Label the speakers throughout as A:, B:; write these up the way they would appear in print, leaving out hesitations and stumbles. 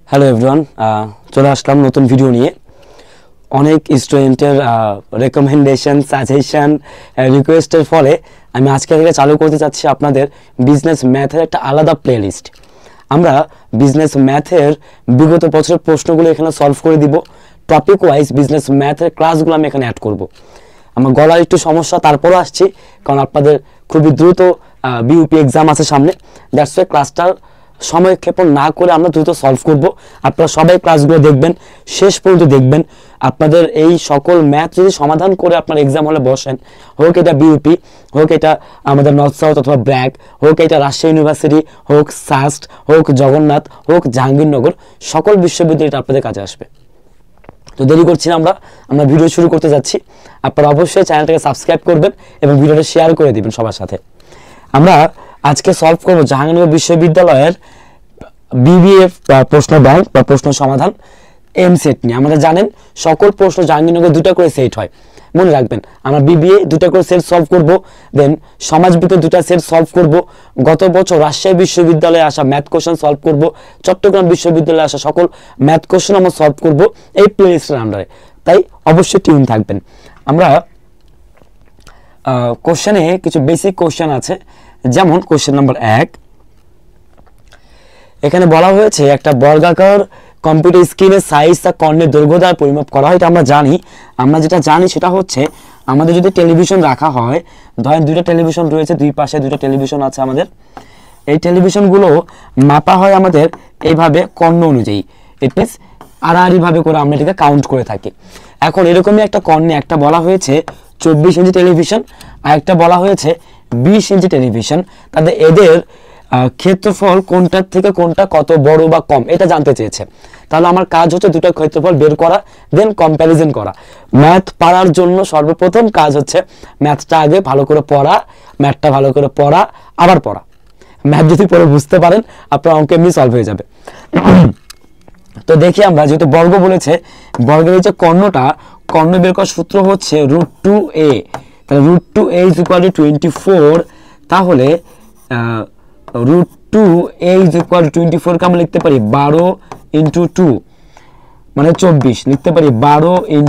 A: Hello everyone, চলে আসলাম নতুন video নিয়ে। অনেক স্টুডেন্টের রেকমেন্ডেশন, সাজেশন, রিকোয়েস্টের ফলে আমি আজকে থেকে চালু করতে চাচ্ছি আপনাদের বিজনেস ম্যাথের একটা আলাদা প্লেলিস্ট। আমরা বিজনেস ম্যাথের বিগত বছরের প্রশ্নগুলো এখানে সলভ করে দিব। টপিক ওয়াইজ বিজনেস ম্যাথের ক্লাসগুলো আমি এখানে অ্যাড করব। আমার গলার একটু সমস্যা, তারপরও আসছি কারণ আপনাদের খুবই দ্রুত বিইউপি এক্সাম আছে সামনে। দ্যাটস ওয়াই ক্লাসটার সময়ক্ষেপণ না করে আমরা দ্রুত সলভ করব। আপনারা সবাই ক্লাসগুলো দেখবেন, শেষ পর্যন্ত দেখবেন। আপনাদের এই সকল ম্যাথ যদি সমাধান করে আপনার এক্সাম হলে বসেন, হোক এটা বিইউপি, হোক এটা আমাদের নর্থ সাউথ অথবা ব্র্যাক, হোক এটা রাজশাহী ইউনিভার্সিটি, হোক সাস্ট, হোক জগন্নাথ, হোক জাহাঙ্গীরনগর, সকল বিশ্ববিদ্যালয় এটা আপনাদের কাজে আসবে। তো দেরি করছি না, আমরা ভিডিও শুরু করতে যাচ্ছি। আপনারা অবশ্যই চ্যানেলটাকে সাবস্ক্রাইব করবেন এবং ভিডিওটা শেয়ার করে দিবেন সবার সাথে। আমরা আজকে সলভ করব জাহাঙ্গীরনগর বিশ্ববিদ্যালয়ের বিবিএ প্রশ্ন ব্যাংক বা প্রশ্ন সমাধান এম সেট নিয়ে। আমাদের জানেন সকল প্রশ্ন জাহাঙ্গীরনগর দুটো করে সেট হয়, মনে রাখবেন। আমরা বিবিএ দুটো করে সেট সলভ করব, দেন সমাজবিজ্ঞান দুটো সেট সলভ করব। গত বছর রাজশাহী বিশ্ববিদ্যালয়ে আসা ম্যাথ কোশ্চেন সলভ করব, চট্টগ্রাম বিশ্ববিদ্যালয়ে আসা সকল ম্যাথ কোশ্চেন আমরা সলভ করব এই প্লেলিস্টের আন্ডারে। তাই অবশ্যই টিউন থাকবেন। আমরা কোশ্চেনে কিছু বেসিক কোশ্চেন আছে, যেমন কোশ্চেন নাম্বার 1। এখানে বলা হয়েছে একটা বর্গাকার কম্পিউটার স্ক্রিনের সাইজ তা কর্ণের দৈর্ঘ্য দ্বারা পরিমাপ করা হয়। এটা আমরা জানি। আমরা যেটা জানি সেটা হচ্ছে আমাদের যদি টেলিভিশন রাখা হয়, ধরেন দুইটা টেলিভিশন রয়েছে, দুই পাশে দুইটা টেলিভিশন আছে আমাদের। এই টেলিভিশনগুলো মাপা হয় আমাদের এইভাবে কর্ণ অনুযায়ী। ইট মিনস আড়াআড়ি ভাবে করে আমরা এটাকে কাউন্ট করে থাকি। এখন এরকমই একটা কর্ণে একটা বলা হয়েছে 24 ইঞ্চি টেলিভিশন, আর একটা বলা হয়েছে 20 ইঞ্চি টেলিভিশন। তাদের এদের ক্ষেত্রফল কোনটার থেকে কোনটা কত বড় বা কম এটা জানতে চেয়েছে। তাহলে আমার কাজ হচ্ছে দুটো ক্ষেত্রফল বের করা, দেন কম্প্যারিজন করা। ম্যাথ পারার জন্য সর্বপ্রথম কাজ হচ্ছে ম্যাথটা আগে ভালো করে পড়া, ম্যাথটা ভালো করে পড়া, আবার পড়া। ম্যাথ যদি পরে বুঝতে পারেন আপনার অঙ্ক এমনি সলভ হয়ে যাবে। তো দেখি আমরা, যেহেতু বর্গ বলেছে, বর্গের যে কর্ণ বের করার সূত্র হচ্ছে √2a। তাহলে √2a = 24। তাহলে √2a = 24 কে আমরা লিখতে পারি 12 × 2 মানে 24। লিখতে পারি 12 ×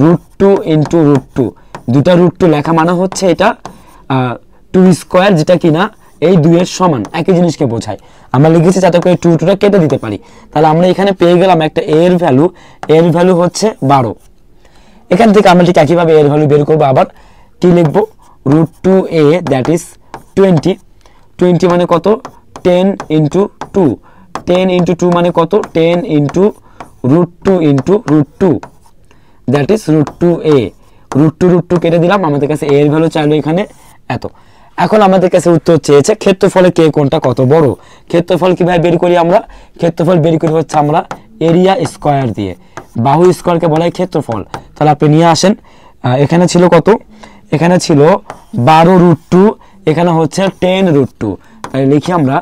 A: √2 × √2। দুটা √2 লেখা মানে হচ্ছে এটা 2² যেটা কিনা এই 2 এর সমান, একই জিনিসকে বোঝায়। আমরা লিখেছি যাতে করে 2টা কেটে দিতে পারি। তাহলে আমরা এখানে পেয়ে গেলাম একটা এর ভ্যালু হচ্ছে 12। এখান থেকে আমরা ঠিক একইভাবে এর ভ্যালু বের করবো। আবার কি লিখবো? √2a দ্যাট ইজ 20 মানে কত? 10 × 2। 10 × 2 মানে কত? 10 × √2 × √2 দ্যাট ইজ √2a। √2 কেটে দিলাম, আমাদের কাছে এর ভ্যালু চাইলো এখানে এত। এখন আমাদের কাছে উত্তর চেয়েছে ক্ষেত্রফলে কে কোনটা কত বড়। ক্ষেত্রফল কিভাবে বের করি আমরা? ক্ষেত্রফল বের করি হচ্ছে আমরা এরিয়া স্কয়ার দিয়ে। বাহু স্কয়ারকে বলা হয় ক্ষেত্রফল। তাহলে আপনি নিয়ে আসেন। এখানে ছিল কত? এখানে ছিল 12√2, এখানে হচ্ছে 10√2। তাই লিখি আমরা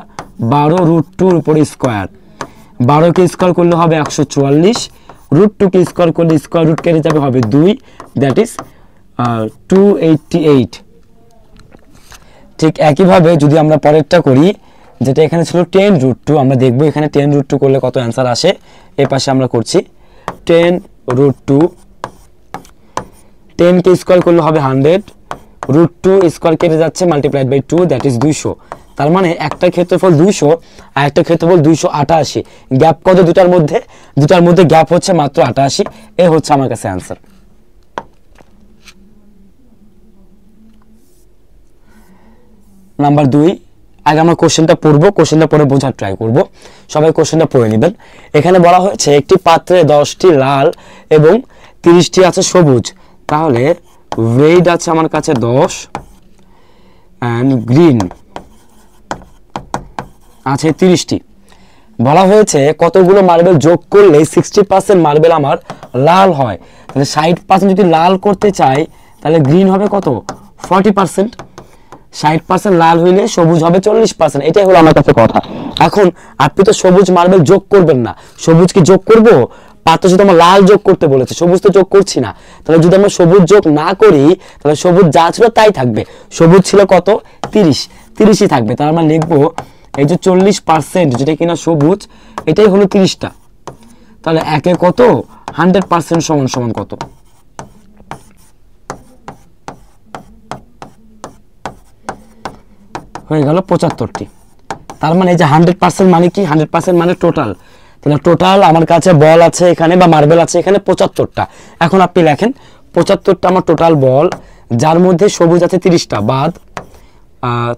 A: 12√2 উপরে স্কয়ার। 12কে স্কয়ার করলে হবে 144, √2কে স্কয়ার করলে স্কয়ার রুট কেটে যাবে, হবে 2, দ্যাট ইজ 288। ঠিক একইভাবে যদি আমরা পরেরটা করি, যেটা এখানে ছিল 10√2, আমরা দেখবো এখানে 10√2 করলে কত অ্যান্সার আসে। এই পাশে আমরা করছি 10√2, 10কে স্কয়ার করলে হবে 100, √2 স্কয়ার কেটে যাচ্ছে, মাল্টিপ্লাইড বাই 2 দ্যাট ইজ 200। তার মানে একটা ক্ষেত্রফল 200 আর একটা ক্ষেত্রফল 288। গ্যাপ কত দুটার মধ্যে? দুটার মধ্যে গ্যাপ হচ্ছে মাত্র 88। এ হচ্ছে আমার কাছে অ্যান্সার। নাম্বার 2, আগে আমরা কোশ্চেনটা পড়বো, কোশ্চেনটা পড়ে বোঝার ট্রাই করব। সবাই কোশ্চেনটা পড়ে নেবেন। এখানে বলা হয়েছে একটি পাত্রে 10টি লাল এবং 30টি আছে সবুজ। তাহলে রেড আছে আমার কাছে 10 অ্যান্ড গ্রিন আছে 30টি। বলা হয়েছে কতগুলো মার্বেল যোগ করলে 60% মার্বেল আমার লাল হয়। তাহলে 60% যদি লাল করতে চাই তাহলে গ্রিন হবে কত? 40%। 60% লাল হইলে সবুজ হবে 40%। এটাই হলো আমার কাছে কথা। এখন আপনি তো সবুজ মার্বেল যোগ করবেন না। সবুজ কি যোগ করব? পাত্র যদি আমরা লাল যোগ করতে বলেছে, সবুজ তো যোগ করছি না। তাহলে যদি আমরা সবুজ যোগ না করি তাহলে সবুজ যা ছিল তাই থাকবে। সবুজ ছিল কত? 30ই থাকবে। তাহলে আমরা লিখবো এই যে 40% যেটা কিনা সবুজ, এটাই হলো 30টা। তাহলে একে কত, 100% সমান সমান কত? হয়ে গেল 75টি। তার মানে এই যে 100% মানে কি, 100% মানে টোটাল। তাহলে টোটাল আমার কাছে বল আছে এখানে বা মার্বেল আছে এখানে 75টা। এখন আপনি লেখেন 75টা আমার টোটাল বল, যার মধ্যে সবুজ আছে 30টা বাদ,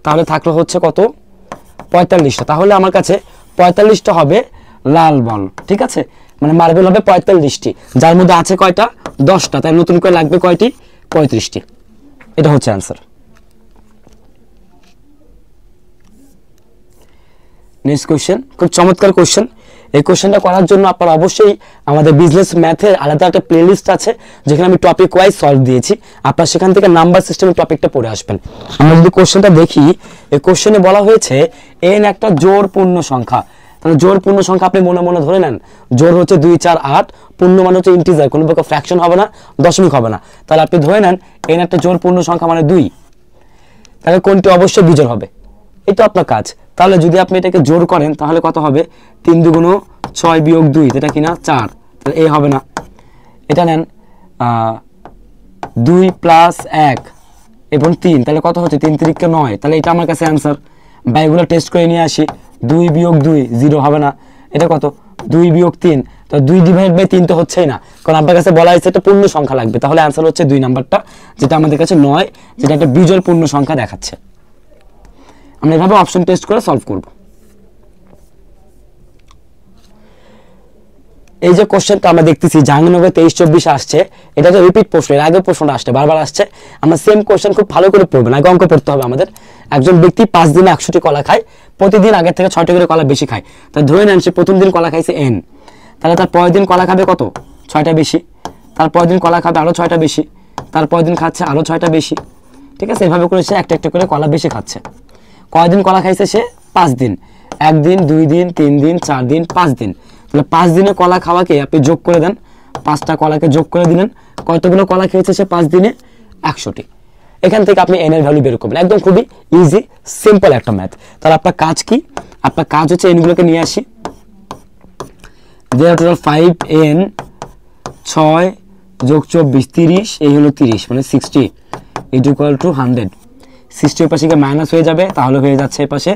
A: তাহলে থাকলো হচ্ছে কত, 45টা। তাহলে আমার কাছে 45টা হবে লাল বল, ঠিক আছে, মানে মার্বেল হবে 45টি, যার মধ্যে আছে কয়টা, 10টা, তাই নতুন করে লাগবে কয়টি, 35টি। এটা হচ্ছে অ্যান্সার। নেক্সট কোশ্চেন, খুব চমৎকার কোশ্চেন। এই কোশ্চেনটা করার জন্য আপনারা অবশ্যই আমাদের বিজনেস ম্যাথের আলাদা একটা প্লেলিস্ট আছে, যেখানে আমি টপিক ওয়াইজ সলভ দিয়েছি। আপনারা সেখান থেকে নাম্বার সিস্টেমের টপিকটা পড়ে আসবেন। আমরা যদি কোশ্চেনটা দেখি, এই কোশ্চেনে বলা হয়েছে n একটা জোড় পূর্ণ সংখ্যা। তাহলে জোড় পূর্ণ সংখ্যা আপনি মনে মনে ধরে নেন, জোড় হচ্ছে 2 4 8, পূর্ণ মানে হচ্ছে ইন্টিজার, কোনো প্রকার ফ্র্যাকশন হবে না, দশমিক হবে না। তাহলে আপনি ধরে নেন n একটা জোড় পূর্ণ সংখ্যা মানে 2, তাহলে কোনটি অবশ্যই বিজোড় হবে, এটা আপনার কাজ। তাহলে যদি আপনি এটাকে জোর করেন তাহলে কত হবে, 3 দুগুণ 6 বিয়োগ 2, এটা কিনা 4, তাহলে এ হবে না। এটা নেন 2 প্লাস 1 এবং 3, তাহলে কত হচ্ছে, 3 3 9, তাহলে এটা আমার কাছে অ্যান্সার। বা এগুলো টেস্ট করে নিয়ে আসি, 2 বিয়োগ 2 0 হবে না, এটা কত, 2 বিয়োগ 3, তো 2 ডিভাইড বাই 3 তো হচ্ছেই না, কারণ আপনার কাছে বলা হয়েছে একটা পূর্ণ সংখ্যা লাগবে। তাহলে অ্যান্সার হচ্ছে 2 নাম্বারটা, যেটা আমাদের কাছে 9, যেটা একটা বিজোড় পূর্ণ সংখ্যা দেখাচ্ছে। আমরা এভাবে অপশন টেস্ট করে সলভ করব। এই যে কোশ্চেনটা আমরা দেখতেছি জাহাঙ্গীরনগর 23-24 আসছে, এটা তো রিপিট প্রশ্ন, এর আগে প্রশ্নটা আসছে, বারবার আসছে। আমরা সেম কোশ্চেন খুব ভালো করে পড়বেন, আগে অঙ্ক পড়তে হবে আমাদের। একজন ব্যক্তি 5 দিনে 100টি কলা খায়, প্রতিদিন আগের থেকে 6টি করে কলা বেশি খায়। তাই ধরে নেন সে প্রথম দিন কলা খাইছে n, তাহলে তার পরের দিন কলা খাবে কত, 6টা বেশি, তারপরের দিন কলা খাবে আরো 6টা বেশি, তারপরের দিন খাচ্ছে আরো 6টা বেশি, ঠিক আছে, এভাবে করে সে একটা একটা করে কলা বেশি খাচ্ছে। কয়দিন কলা খাইছে সে, 5 দিন, 1 দিন 2 দিন 3 দিন 4 দিন 5 দিন। তাহলে 5 দিনে কলা খাওয়াকে আপনি যোগ করে দেন, 5টা কলাকে যোগ করে দিলেন, কতগুলো কলা খেয়েছে সে 5 দিনে, 100টি। এখান থেকে আপনি n এর ভ্যালু বের করবেন, একদম খুবই ইজি সিম্পল একটা ম্যাথ। তাহলে আপনার কাজ কি, আপনার কাজ হচ্ছে n গুলোকে নিয়ে আসি, দেয়ার টোটাল 5n 6 যোগ 24 30, এই হলো 30 মানে 60 ইজ ইকুয়াল টু 100। 60 এর পাশে মাইনাস হয়ে যাবে, তাহলে হয়ে যাচ্ছে এর পাশে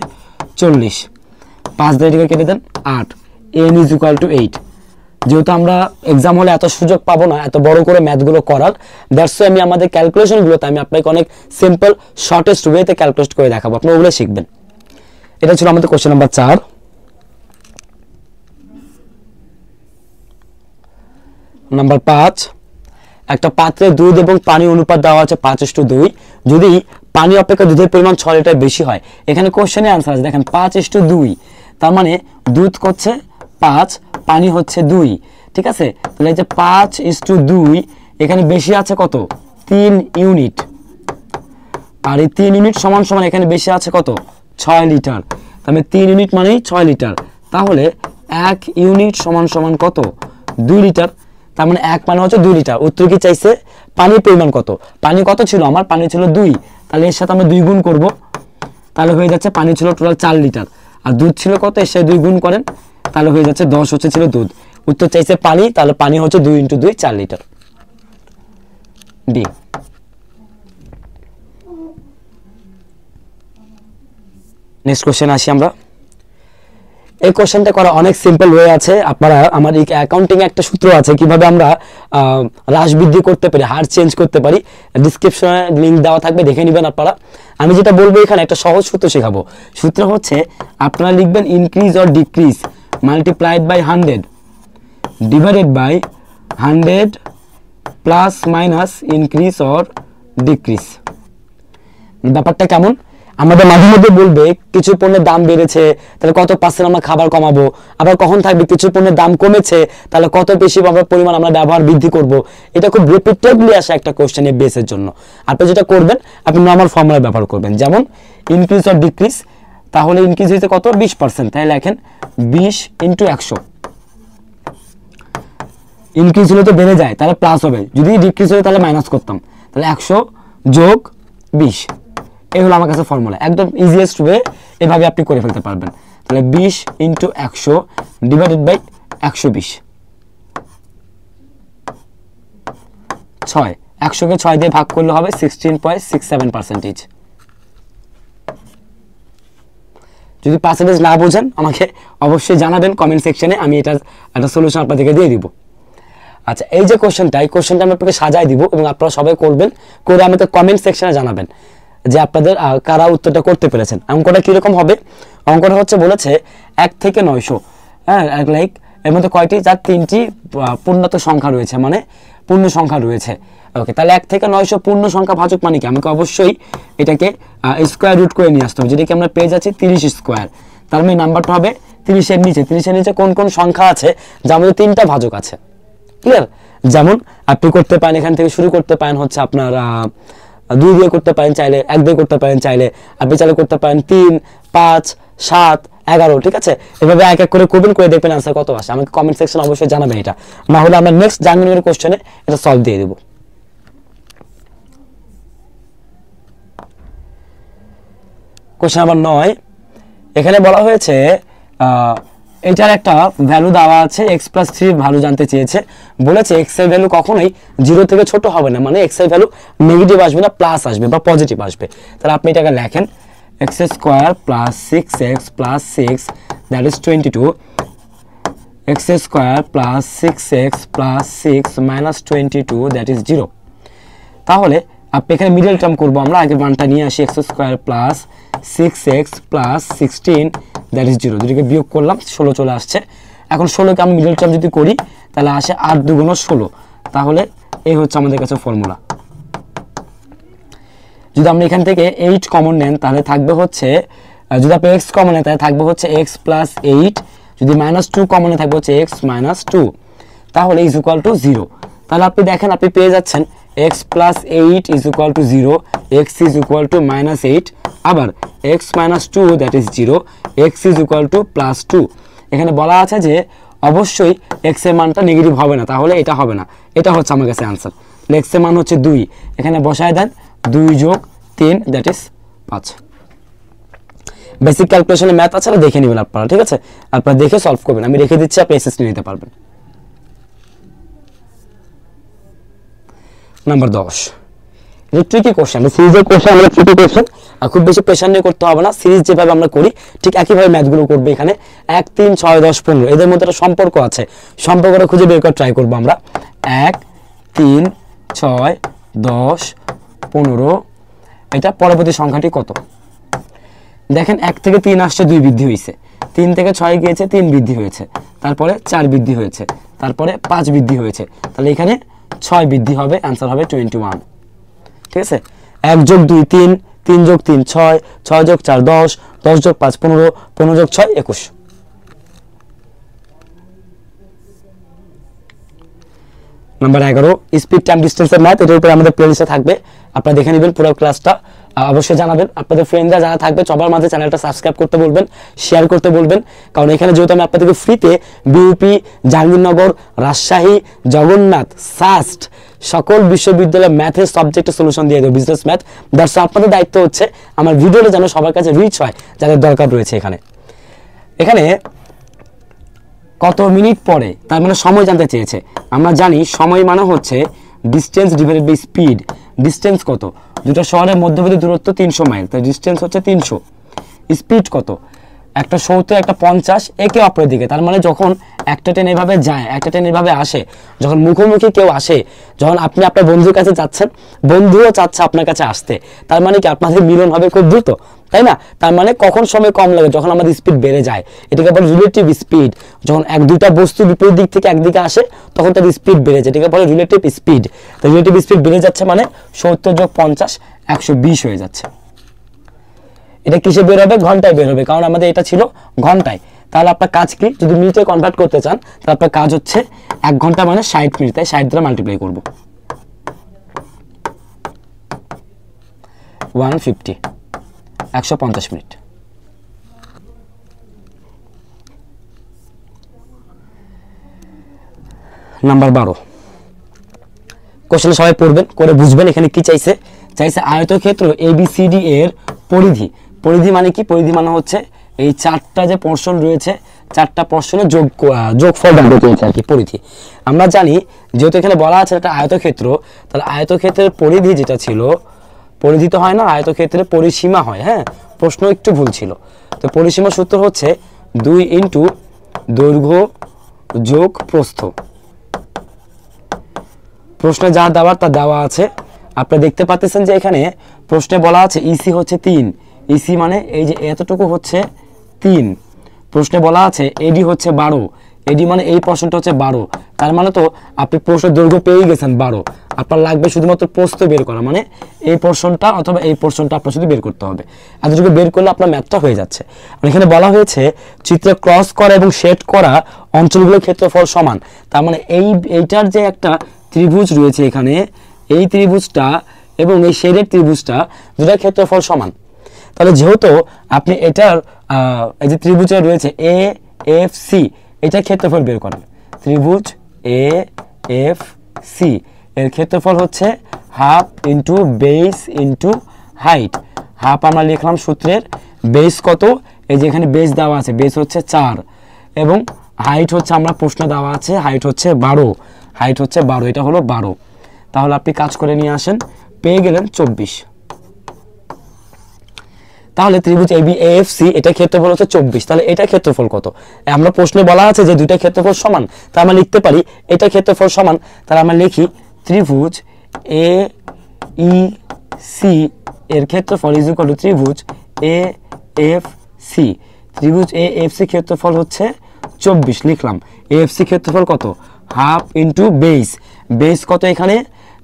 A: 40, 5 দিয়ে কেটে দেন 8, n ইজ ইকুয়াল টু 8। যেহেতু আমরা এক্সাম হলে এত সুযোগ পাবো না এত বড় করে ম্যাথগুলো করার, দ্যাটস ওয়াই আমি আমাদের ক্যালকুলেশনগুলোতে আমি আপনাকে অনেক সিম্পল শর্টেস্ট ওয়েতে ক্যালকুলেট করে দেখাবো, আপনি ওগুলো শিখবেন। এটা ছিল আমাদের কোশ্চেন নাম্বার 4। নাম্বার 5, একটা পাত্রে দুধ এবং পানি অনুপাত দেওয়া আছে 5:2, যদি পানি অপেক্ষা দুধের পরিমাণ 6 লিটার বেশি হয়। এখানে কোশ্চেনে आंसर আছে দেখেন 5:2, তার মানে দুধ হচ্ছে 5, পানি হচ্ছে 2, ঠিক আছে। তাহলে এই যে 5:2, এখানে বেশি আছে কত, 3 ইউনিট, আর এই 3 ইউনিট সমান সমান এখানে বেশি আছে কত, 6 লিটার। তাহলে 3 ইউনিট মানেই 6 লিটার, তাহলে 1 ইউনিট সমান সমান কত, 2 লিটার। তার মানে 1 মানে হচ্ছে 2 লিটার। উত্তর কি চাইছে, পানির পরিমাণ কত, পানি কত ছিল আমার, পানি ছিল 2, তাহলে এর সাথে আমরা 2 গুণ করব, তাহলে হয়ে যাচ্ছে পানি ছিল টোটাল 4 লিটার, আর দুধ ছিল কত, এর সাথে 2 গুণ করেন, তাহলে হয়ে যাচ্ছে 10 হচ্ছে ছিল দুধ। উত্তর চাইছে পানি, তাহলে পানি হচ্ছে 2 × 2 4 লিটার, ডি। নেক্সট কোশ্চেন আসি আমরা। এই কোশ্চেনটা করা অনেক সিম্পল ওয়ে আছে, আপনারা আমার এই অ্যাকাউন্টিং একটা সূত্র আছে কিভাবে আমরা হ্রাস বৃদ্ধি করতে পারি, হার চেঞ্জ করতে পারি, ডেসক্রিপশনে লিংক দেওয়া থাকবে, দেখে নেবেন আপনারা। আমি যেটা বলবো এখানে একটা সহজ সূত্র শেখাবো। সূত্র হচ্ছে আপনারা লিখবেন increase or decrease multiplied by 100 divided by 100 plus minus increase or decrease. ব্যাপারটা কেমন, আমাদের মাঝে মধ্যে বলবে কিছু পণ্যের দাম বেড়েছে, তাহলে কত % আমরা খাবার কমাবো, আবার কখন থাকবে কিছু পণ্যের দাম কমেছে, তাহলে কত বেশি পরিমাণ আমরা ব্যবহার বৃদ্ধি করব। এটা খুব রিপিটেডলি আসে একটা কোশ্চেনের বেসের জন্য। আপনি যেটা করবেন, আপনি নরমাল ফর্মুলা ব্যবহার করবেন, যেমন ইনক্রিজ অর ডিক্রিজ, তাহলে ইনক্রিজ হয়েছে কত, 20%, তাই লেখেন 20 × 100। ইনক্রিজ হলে তো বেড়ে যায়, তাহলে প্লাস হবে, যদি ডিক্রিজ হলে তাহলে মাইনাস করতাম, তাহলে 100 যোগ 20। এই হলো আমার কাছে ফর্মুলা, একদম ইজিয়েস্ট ওয়ে, এভাবে আপনি করে ফেলতে পারবেন। তাহলে 20 ইন্টু 100 ডিভাইডেড বাই 120, 6, 100কে 6 দিয়ে ভাগ করলে হবে 16.67%। যদি পার্সেন্টেজ না বোঝেন আমাকে অবশ্যই জানাবেন কমেন্ট সেকশনে, আমি এটা একটা সলিউশন আপনাদেরকে দিয়ে দিব। আচ্ছা, এই যে কোশ্চেনটা, এই কোশ্চেনটা আমি আপনাকে সাজাই দিব এবং আপনারা সবাই করবেন, করে আমাকে কমেন্ট সেকশনে জানাবেন যে আপনাদের কারা উত্তরটা করতে পেরেছেন। অঙ্কটা কীরকম হবে? অঙ্কটা হচ্ছে বলেছে 1 থেকে 900, হ্যাঁ, লাইক এর মধ্যে কয়টি, যার 3টি পূর্ণাঙ্ক সংখ্যা রয়েছে, মানে পূর্ণ সংখ্যা রয়েছে। ওকে, তাহলে 1 থেকে 900 পূর্ণ সংখ্যা ভাজক মানে কি? আমাকে অবশ্যই এটাকে স্কোয়ার রুট করে নিয়ে আসতে হবে, যেটাকে আমরা পেয়ে যাচ্ছি 30 স্কোয়ার। তার মানে নাম্বারটা হবে 30-এর নিচে। 30-এর নিচে কোন কোন সংখ্যা আছে যার মধ্যে 3টা ভাজক আছে? ক্লিয়ার? যেমন আপনি করতে পারেন, এখান থেকে শুরু করতে পারেন হচ্ছে আপনার 2 দিয়ে করতে পারেন চাইলে, 1 দিয়ে করতে পারেন চাইলে, আপনি চাইলে করতে পারেন 3, 5, 7, 11, ঠিক আছে? এভাবে এক এক করে করবেন, করে দেখবেন আনসার কত আসে। আমাকে কমেন্ট সেকশন অবশ্যই জানাবেন এটা, না হলে আমরা নেক্সট জার্নিংয়ের কোশ্চেনে এটা সলভ দিয়ে দেবো। কোশ্চেন নাম্বার 9, এখানে বলা হয়েছে এটার একটা ভ্যালু দেওয়া আছে, x+3 ভ্যালু জানতে চেয়েছে। বলেছে x এর ভ্যালু কখনোই 0 থেকে ছোট হবে না, মানে x এর ভ্যালু নেগেটিভ আসবে না, প্লাস আসবে বা পজিটিভ আসবে। তাহলে আপনি এটাকে লেখেন x square plus 6x plus 6 that is 22, x square plus 6x plus 6 minus 22 that is 0। তাহলে আপনি এখানে মিডল টার্ম করবো আমরা, আগে মানটা নিয়ে আসি, x square plus 6x plus 16 that is 0। দুটোকে বিয়োগ করলাম, 16 চলে আসছে। এখন 16কে আমি মিডল টার্ম যদি করি তাহলে আসে 8 2 16। তাহলে এই হচ্ছে আমাদের কাছে ফর্মুলা। যদি আপনি এখান থেকে 8 কমন নেন তাহলে থাকবে হচ্ছে, যদি আপনি x কমন নেন তাহলে থাকবে হচ্ছে x প্লাস 8, যদি -2 কমনে থাকবে হচ্ছে x মাইনাস 2, তাহলে ইজ ইকুয়াল টু 0। তাহলে আপনি দেখেন আপনি পেয়ে যাচ্ছেন x plus 8 is equal to 0, x is equal to -8, আবার x minus 2 that is 0, x is equal to plus 2। এখানে বলা আছে যে অবশ্যই x এর মানটা নেগেটিভ হবে না, তাহলে এটা হবে না। এটা হচ্ছে আমার কাছে আনসার। x এর মান হচ্ছে 2, এখানে বসায় দেন 2 যোগ 3 দ্যাট ইজ 5। বেসিক ক্যালকুলেশনে ম্যাথ আছে, দেখে নেবেন আপনারা, ঠিক আছে? আপনারা দেখে সলভ করবেন, আমি রেখে দিচ্ছি, আপনি এসএস নিয়ে নিতে পারবেন। নাম্বার 10, এটা ট্রিকি কোশ্চেন, সিরিজের কোশ্চেন, আমরা ট্রিকি কোশ্চেন আর খুব বেশি প্রেশার নিয়ে করতে হবে না। সিরিজ যেভাবে আমরা করি ঠিক একইভাবে ম্যাথগুলো করবে। এখানে 1, 3, 6, 10, 15 এদের মধ্যে একটা সম্পর্ক আছে, সম্পর্কটা খুঁজে বের করার ট্রাই করবো আমরা। 1, 3, 6, 10, 15, এটা পরবর্তী সংখ্যাটি কত? দেখেন 1 থেকে 3 আসছে, 2 বৃদ্ধি হয়েছে, 3 থেকে 6 গিয়েছে, 3 বৃদ্ধি হয়েছে, তারপরে 4 বৃদ্ধি হয়েছে, তারপরে 5 বৃদ্ধি হয়েছে, তাহলে এখানে 6 বৃদ্ধি হবে, অ্যান্সার হবে 21। ঠিক আছে? 1 যোগ 2 3, 3 যোগ 3 6, 6 যোগ 4 10, 10 যোগ 5 15, 15 যোগ 6 21। নাম্বার 11, স্পিড টাইম ডিস্টেন্সের ম্যাথ, এটার উপরে আমাদের প্লেলিস্টে থাকবে, আপনারা দেখে নেবেন পুরো ক্লাসটা। অবশ্যই জানাবেন আপনাদের ফ্রেন্ডরা যারা থাকবে সবার মাঝে চ্যানেলটা সাবস্ক্রাইব করতে বলবেন, শেয়ার করতে বলবেন, কারণ এখানে যেহেতু আমি আপনাদেরকে ফ্রিতে বিউপি, জাহাঙ্গীরনগর, রাজশাহী, জগন্নাথ, সাস্ট সকল বিশ্ববিদ্যালয়ের ম্যাথের সাবজেক্টের সলিউশন দিয়ে দেবো, বিজনেস ম্যাথ। দর্শক আপনাদের দায়িত্ব হচ্ছে আমার ভিডিওটা যেন সবার কাছে রিচ হয়, যাদের দরকার রয়েছে। এখানে কত মিনিট পরে, তার মানে সময় জানতে চেয়েছে। আমরা জানি সময় মানে হচ্ছে distance divided by speed. Distance কত? দুটো শহরের মধ্যবর্তী দূরত্ব 300 মাইল, তাই ডিস্টেন্স হচ্ছে 300। স্পিড কত? একটা 70, একটা 50, একে অপরের দিকে। তার মানে যখন একটা ট্রেন এভাবে যায়, একটা ট্রেন এভাবে আসে, যখন মুখোমুখি কেউ আসে, যখন আপনি আপনার বন্ধুর কাছে যাচ্ছেন, বন্ধুও চাচ্ছে আপনার কাছে আসতে, তার মানে কি আপনাদের মিলন হবে খুব দ্রুত, তাই না? তার মানে কখন সময় কম লাগে? যখন আমাদের স্পিড বেড়ে যায়, এটাকে বলে রিলেটিভ স্পিড। যখন দুইটা বস্তু বিপরীত দিক থেকে একদিকে আসে তখন তার স্পিড বেড়ে যায়, এটাকে বলে রিলেটিভ স্পিড। তো রিলেটিভ স্পিড বেড়ে যাচ্ছে মানে 70 যোগ 50 120 হয়ে যাচ্ছে। এটা কিসে বের হবে? ঘন্টায় বের হবে, কারণ আমাদের এটা ছিল ঘন্টায়। তাহলে আপনার কাজ কি? যদি মিনিটে কনভার্ট করতে চান তাহলে আপনার কাজ হচ্ছে 1 ঘন্টা মানে 60 মিনিট, তাই 60 দ্বারা মাল্টিপ্লাই করব। 150, 150 মিনিট। নাম্বার 12, কোশ্চেন সবাই পড়বেন, করে বুঝবেন এখানে কি চাইছে। চাইছে আয়তক্ষেত্র ABCD এর পরিধি। পরিধি মানে কি? পরিধি মানে হচ্ছে এই চারটা যে পোর্শন রয়েছে, চারটা পোর্শনের যোগফল জানতে চেয়েছে আর কি, পরিধি। আমরা জানি যেহেতু এখানে বলা আছে একটা আয়তক্ষেত্র, তাহলে আয়তক্ষেত্রের পরিধি যেটা ছিল, পরিধি তো হয় না, আয়তক্ষেত্রের পরিসীমা হয়। হ্যাঁ, প্রশ্ন একটু ভুল ছিল। তো পরিসীমা সূত্র হচ্ছে 2 ইন্টু দৈর্ঘ্য যোগ প্রস্থ। প্রশ্নে যা দেওয়ার তা দেওয়া আছে। আপনারা দেখতে পাচ্ছেন যে এখানে প্রশ্নে বলা আছে ইসি হচ্ছে 3, ইসি মানে এই যে এতটুকু হচ্ছে 3। প্রশ্নে বলা আছে এডি হচ্ছে 12, এডি মানে এই পোর্শনটা হচ্ছে 12। তার মানে তো আপনি প্রশ্নের দৈর্ঘ্য পেয়ে গেছেন 12, আপনার লাগবে শুধুমাত্র প্রস্থ বের করা, মানে এই পোর্শনটা অথবা এই পোর্শনটা আপনার শুধু বের করতে হবে। এতটুকু বের করলে আপনার ম্যাথটা হয়ে যাচ্ছে। এখানে বলা হয়েছে চিত্রে ক্রস করা এবং শেড করা অঞ্চলগুলোর ক্ষেত্রফল সমান। তার মানে এইটার যে একটা ত্রিভুজ রয়েছে এখানে, এই ত্রিভুজটা এবং এই শেডের ত্রিভুজটা দুটার ক্ষেত্রফল সমান। তাহলে যেহেতু আপনি এটার এই যে ত্রিভুজ রয়েছে এ এফ সি, এটার ক্ষেত্রফল বের করেন। ত্রিভুজ এ এফ সি এর ক্ষেত্রফল হচ্ছে half into base into height. Half আমরা লিখলাম সূত্রের, বেস কত, এই যে এখানে বেস দেওয়া আছে, বেস হচ্ছে 4 এবং হাইট হচ্ছে আমরা প্রশ্ন দেওয়া আছে, হাইট হচ্ছে 12, হাইট হচ্ছে 12, এটা হলো 12। তাহলে আপনি কাজ করে নিয়ে আসেন, পেয়ে গেলেন 24। তাহলে ত্রিভুজ এবি এএফসি এটা ক্ষেত্রফল হচ্ছে 24। তাহলে এটা ক্ষেত্রফল কত? আমরা প্রশ্নে বলা আছে যে দুইটা ক্ষেত্রফল সমান, তাহলে আমরা লিখতে পারি এটা ক্ষেত্রফল সমান। তাহলে আমরা লিখি ত্রিভুজ এ ই সি এর ক্ষেত্রফল ইজ ইকুয়াল টু ত্রিভুজ এ এফ সি। ত্রিভুজ এ এফ সি ক্ষেত্রফল হচ্ছে 24 লিখলাম। এএফসি ক্ষেত্রফল কত? Half into base. বেস কত এখানে?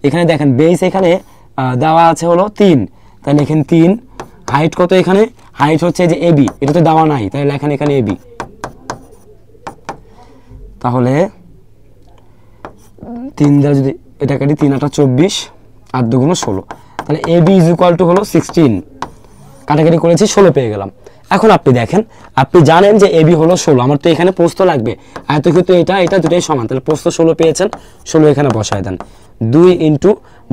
A: এখানে দেখেন বেস এখানে দেওয়া আছে হলো 3, তাহলে এখানে 3। হাইট কত এখানে? হাইট হচ্ছে যে এবি, এটা তো দেওয়া নাই, তাহলে লেখেন এখানে এবি। তাহলে 3 দ্বারা যদি এটা কাটি, 3 8 24, 8 2 16, তাহলে এবি ইজ ইকুয়াল টু হলো 16। কাটাকাটি করেছি, 16 পেয়ে গেলাম। এখন আপনি দেখেন, আপনি জানেন যে এবি হলো 16, আমার তো এখানে প্রস্থ লাগবে, আয়তক্ষেত্র এটা এটা দুটোই সমান, তাহলে প্রস্থ 16 পেয়েছেন, 16 এখানে বসায় দেন। 2 ইন্টু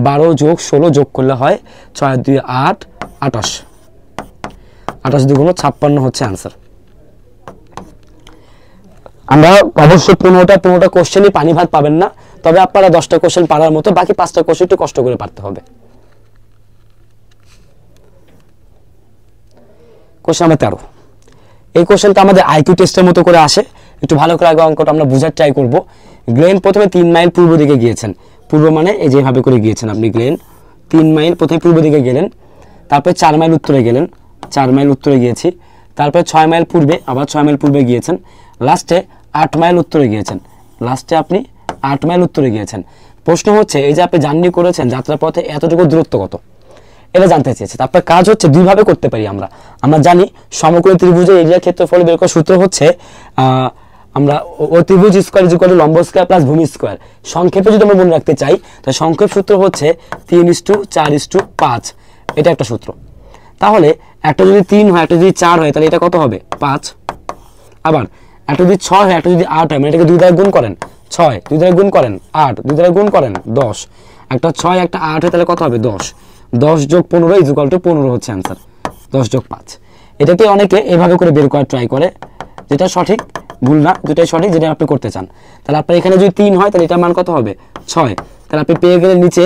A: 12 যোগ 16 যোগ করলে হয় 6 2 8 28, 28 2 56 হচ্ছে অ্যান্সার। আমরা অবশ্যই 15টা কোশ্চেনই পানি ভাত পাবেন না, তবে আপনারা 10টা কোশ্চেন পারার মতো, বাকি 5টা কোশ্চেন একটু কষ্ট করে পারতে হবে। কোশ্চেন নাম্বার 13, এই কোশ্চেনটা আমাদের আইকিউ টেস্টের মতো করে আসে, একটু ভালো করে আগে অঙ্কটা আমরা বোঝার ট্রাই করব। গ্লেন প্রথমে 3 মাইল পূর্ব দিকে গিয়েছেন, পূর্ব মানে এই যেভাবে করে গিয়েছেন আপনি, গ্লেন 3 মাইল প্রথমে পূর্ব দিকে গেলেন, তারপরে 4 মাইল উত্তরে গেলেন, 4 মাইল উত্তরে গিয়েছি, তারপরে 6 মাইল পূর্বে আবার 6 মাইল পূর্বে গিয়েছেন, লাস্টে 8 মাইল উত্তরে গিয়েছেন, লাস্টে আপনি 8 মাইল উত্তরে গিয়েছেন। প্রশ্ন হচ্ছে এই যে আপনি জার্নি করেছেন, যাত্রাপথে এতটুকু দূরত্ব কত, এটা জানতে চেয়েছে। তারপর কাজ হচ্ছে দুইভাবে করতে পারি আমরা জানি সমকোণী ত্রিভুজের এরিয়ার ক্ষেত্রফল বের করার সূত্র হচ্ছে আমরা অতিভুজ স্কয়ার ইজ ইকুয়াল টু লম্ব স্কয়ার প্লাস ভূমি স্কয়ার। সংক্ষেপে যদি আমরা মনে রাখতে চাই, তাহলে সংক্ষেপ সূত্র হচ্ছে 3:4:5, এটা একটা সূত্র। তাহলে একটা যদি 3 হয়, একটা যদি 4 হয়, তাহলে এটা কত হবে? 5। আবার একটা যদি 6 হয়, একটা যদি 8 হয়, মানে এটাকে 2 দ্বারা গুণ করেন 6, 2 দ্বারা গুণ করেন 8, 2 দ্বারা গুণ করেন 10। একটা 6 একটা 8 হয়, তাহলে কত হবে? 10। 10 যোগ 15 ইজ ইকুয়াল টু 15 হচ্ছে অ্যান্সার। 10 যোগ 5, এটাকে অনেকে এভাবে করে বের করার ট্রাই করে, যেটা সঠিক, ভুল না, দুটাই সঠিক যেটা আপনি করতে চান। তাহলে আপনার এখানে যদি 3 হয়, তাহলে এটার মান কত হবে? 6। তাহলে আপনি পেয়ে গেলেন নিচে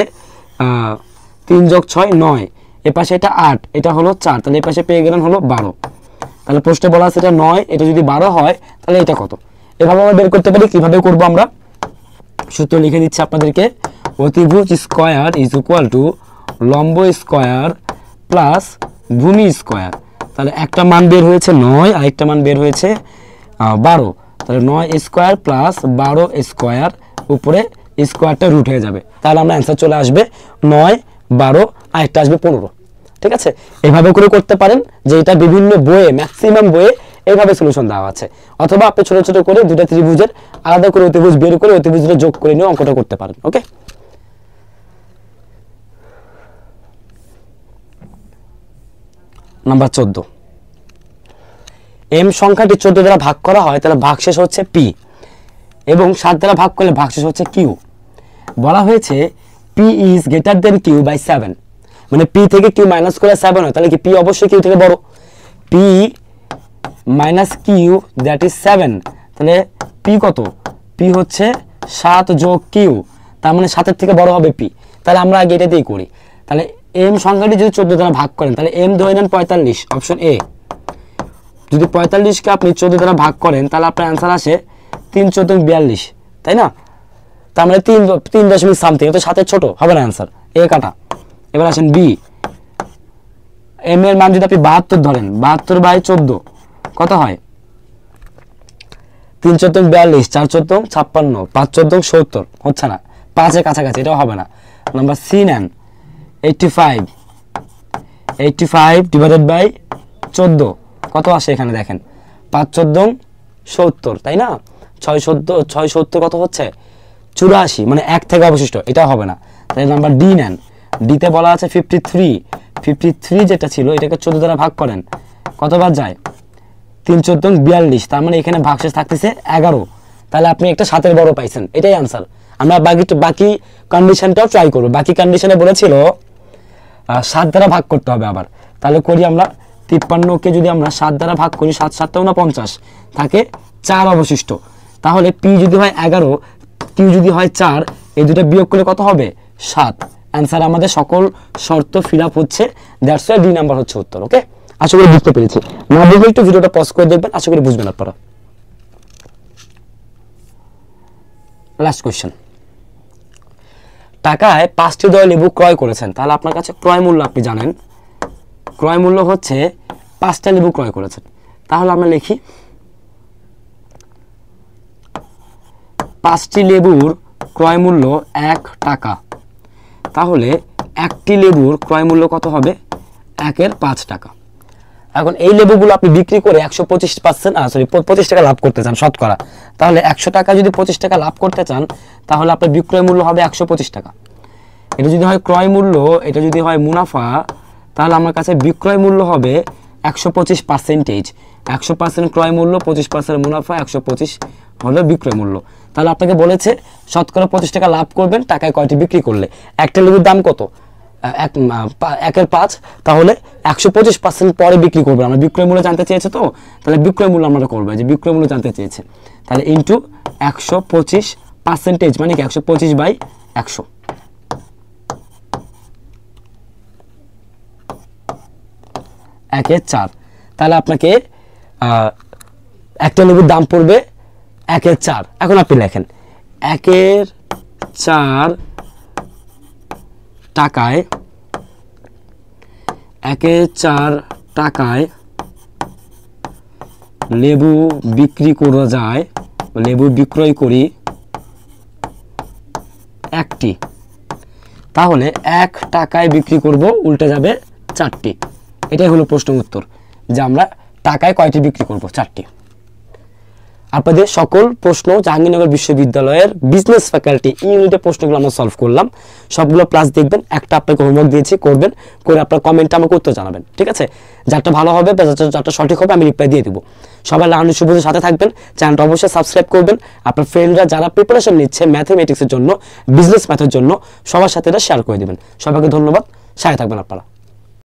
A: 3 যোগ 6 9, এ পাশে এটা 8, এটা হলো 4, তাহলে এ পাশে পেয়ে গেলেন হলো 12। তাহলে প্রশ্নে বলা আছে এটা 9, এটা যদি 12 হয়, তাহলে এটা কত? এভাবে আমরা বের করতে পারি। কিভাবে করব আমরা? সূত্র লিখে দিচ্ছি আপনাদেরকে। অতিভুজ স্কয়ার ইজ ইকুয়াল টু লম্ব স্কয়ার প্লাস ভূমি স্কয়ার। তাহলে একটা মান বের হয়েছে 9, আরেকটা মান বের হয়েছে 12। তাহলে 9 স্কয়ার প্লাস 12 স্কয়ার, উপরে স্কয়ারটা রুট হয়ে যাবে, তাহলে আমরা অ্যান্সার চলে আসবে 9 12, আরেকটা আসবে 15। ঠিক আছে, এইভাবে করে করতে পারেন, যে এটা বিভিন্ন বইয়ে, ম্যাক্সিমাম বইয়ে এইভাবে সলিউশন দেওয়া আছে। অথবা আপনি ছোট ছোট করে দুটা ত্রিভুজের আলাদা করে অতিভুজ বের করে অতিভুজটা যোগ করে নিয়ে অঙ্কটা করতে পারেন। ওকে, নাম্বার 14, এম সংখ্যাটি 14 দ্বারা ভাগ করা হয়, তাহলে ভাগশেষ হচ্ছে পি, এবং 7 দ্বারা ভাগ করলে ভাগশেষ হচ্ছে কিউ। বলা হয়েছে P is greater than Q by 7, মানে পি থেকে কিউ মাইনাস করে 7 হয়, তাহলে কি পি অবশ্যই কিউ থেকে বড়। P minus Q that is 7, তাহলে পি কত? পি হচ্ছে 7 যোগ কিউ, তার মানে 7-এর থেকে বড় হবে পি। তাহলে আমরা আগে এটা দিয়েই করি। তাহলে এম সংখ্যাটি যদি 14 দ্বারা ভাগ করেন তাহলে এম ধরে নেন 45, অপশন এ। যদি 45কে আপনি 14 দ্বারা ভাগ করেন তাহলে আপনার অ্যান্সার আসে 3×14=42, তাই না? তার মানে 3 দশমিক সামথিং, তো 7-এর ছোট হবে না অ্যান্সার, এ কাটা। এবার আসেন বি, এম এর মান যদি আপনি 72 ধরেন, 72/14 কত হয়? 3×14=42, 4×14=56, 5×14=70, হচ্ছে না, 5-এর কাছাকাছি, এটাও হবে না। নাম্বার সি নেন, 85/14 কত আসে এখানে দেখেন, 5×14=70, তাই না? 6×70 কত হচ্ছে? 84, মানে 1 থেকে অবশিষ্ট, এটাও হবে না। তাহলে নাম্বার ডি নেন, ডিতে বলা আছে 53 যেটা ছিল এটাকে 14 দ্বারা ভাগ করেন, কতবার যায়? 3×14=42, তার মানে এখানে ভাগশেষ থাকতেছে 11, তাহলে আপনি একটা 7-এর বড় পাইছেন, এটাই আনসার। আমরা বাকি কন্ডিশনটাও ট্রাই করব। বাকি কন্ডিশনে বলেছিল 7 দ্বারা ভাগ করতে হবে আবার, তাহলে করি আমরা। 53কে যদি আমরা 7 দ্বারা ভাগ করি, 7×7=49, থাকে 4 অবশিষ্ট। তাহলে পি যদি হয় 11, কিউ যদি হয় 4, এই দুটো বিয়োগ করলে কত হবে? 7। অ্যান্সার আমাদের সকল শর্ত ফিল আপ হচ্ছে, দ্যাটস ওয়াই ডি নাম্বার হচ্ছে উত্তর। ওকে, আশা করি বুঝতে পেরেছি। না বুঝলে একটু ভিডিওটা পজ করে দেখবেন, আশা করি বুঝবেন আপনারা। লাস্ট কোয়েশ্চেন, টাকায় 5টি দই লেবু ক্রয় করেছেন, তাহলে আপনার কাছে ক্রয় মূল্য আপনি জানেন, ক্রয় মূল্য হচ্ছে 5টা লেবু ক্রয় করেছেন। তাহলে আমরা লিখি 5টি লেবুর ক্রয় মূল্য 1 টাকা, তাহলে 1টি লেবুর ক্রয় মূল্য কত হবে? 1-এর 5 টাকা। এখন এই লেবুগুলো আপনি বিক্রি করে 25 টাকা লাভ করতে চান শতকরা, তাহলে 100 টাকা যদি 25 টাকা লাভ করতে চান তাহলে আপনার বিক্রয় মূল্য হবে 125 টাকা। এটা যদি হয় ক্রয় মূল্য, এটা যদি হয় মুনাফা, তাহলে আমার কাছে বিক্রয় মূল্য হবে 125%। 100% ক্রয় মূল্য, 25% মুনাফা, 125 হলো বিক্রয় মূল্য। তাহলে আপনাকে বলেছে শতকরা 25 টাকা লাভ করবেন টাকায় কয়টি বিক্রি করলে। একটা লেবুর দাম কত? 1-এর 5, তাহলে 125% পরে বিক্রি করবে। আমরা বিক্রয় মূল্য জানতে চেয়েছে, তো তাহলে বিক্রয় মূল্য আমরা করবো, যে বিক্রয় মূল্য জানতে চেয়েছে, তাহলে ইন্টু 125%, মানে কি 125/100। একের 4, তাহলে আপনাকে একটা লেবুর দাম পড়বে 1-এর 4। এখন আপনি লেখেন 1-এর 4 টাকায়, 1-এর 4 টাকায় লেবু বিক্রি করা যায়, লেবু বিক্রয় করি 1টি, তাহলে 1 টাকায় বিক্রি করব, উল্টে যাবে 4টি। এটাই হলো প্রশ্ন উত্তর, যে আমরা টাকায় কয়টি বিক্রি করব? 4টি। আপনাদের সকল প্রশ্ন জাহাঙ্গীরনগর বিশ্ববিদ্যালয়ের বিজনেস ফ্যাকাল্টি ইউনিটের প্রশ্নগুলো আমরা সলভ করলাম, সবগুলো প্লাস দেখবেন। একটা আপনাকে হোমওয়ার্ক দিয়েছি, করবেন, করে আপনার কমেন্টে আমাকে উত্তর জানাবেন, ঠিক আছে? যারটা ভালো হবে বা যারটা সঠিক হবে আমি রিপ্লাই দিয়ে দেবো। সবাই লার্নিং সুবিধার সাথে থাকবেন, চ্যানেলটা অবশ্যই সাবস্ক্রাইব করবেন। আপনার ফ্রেন্ডরা যারা প্রিপারেশন নিচ্ছে ম্যাথমেটিক্সের জন্য, বিজনেস ম্যাথের জন্য, সবার সাথে এটা শেয়ার করে দেবেন। সবাইকে ধন্যবাদ, সাথে থাকবেন আপনারা।